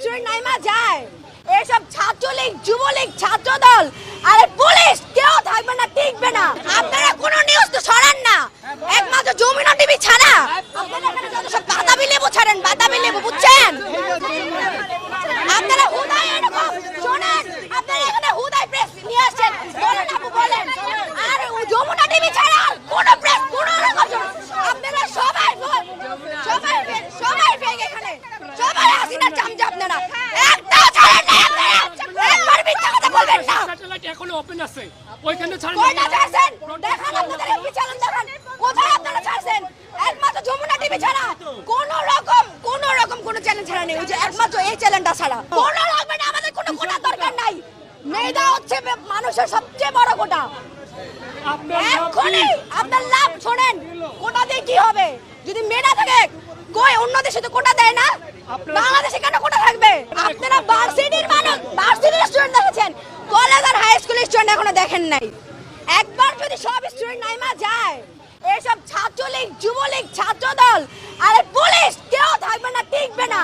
Student Naima যায়, এইসব ছাত্রলীগ, যুবলীগ, ছাত্রদল আর police কেউ থাকবে না, টিকবে না। আপনারা কোনো নিউজ তো ছড়ান না, একমাত্র যমুনা টিভি ছাড়া। আপনারা এখানে যত সব বাতাবি লেবু ছাড়েন, বাতাবি লেবু, বুঝছেন? আপনারা হুদাই এরকম শোনেন, আপনারা এখানে হুদাই প্রেস নিয়ে আসছেন, বলেন আপু বলেন। আর যমুনা টিভি ছাড়া আর কোনো প্রেস কোনো রকম আপনারা সবাই ফেক এখানে, সবাই হাসিনার চামচা। আপনারা একটাও ছাড়েন না, আপনারা একবার মিথ্যা কথা বলবেন না। স্যাটেলাইট এখনো ওপেন আছে, ওইখানে ছাড়েন। কোনটা ছাড়ছেন দেখান, আপনাদের এমপি চ্যানেল দেখান, কোথায় আপনারা ছাড়ছেন? একমাত্র যমুনা টিভি ছাড়া কোনো রকম কোনো চ্যানেল ছাড়া নেই, ওই যে একমাত্র এই চ্যানেলটা ছাড়া। কোনো লাগবে না, আমাদের কোনো কোটার দরকার নাই। মেধা হচ্ছে মানুষের সবচেয়ে বড় কোটা। এখনই আপনার লাভ শোনেন, কোটা দিয়ে কি হবে? যদি মেধা থাকে, কই অন্য দেশে তো কোটা দেয় না, বাংলাদেশে কেন কোটা থাকবে? আপনারা ভার্সিটির মানুষ, ভার্সিটির স্টুডেন্ট দেখেছেন, কলেজ আর হাই স্কুলের স্টুডেন্ট এখনো দেখেন নাই। একবার যদি সব স্টুডেন্ট নাইমা যায়, এইসব ছাত্রলীগ, যুবলীগ, ছাত্রদল আর পুলিশ কেউ থাকবে না, টিকবে না।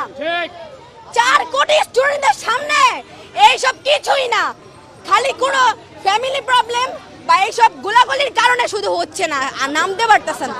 4 কোটি স্টুডেন্টদের সামনে এইসব কিছুই না, খালি কোনো ফ্যামিলি প্রবলেম বা এইসব গোলাগুলির কারণে শুধু হচ্ছে না, আর নামতে পারতেছে না।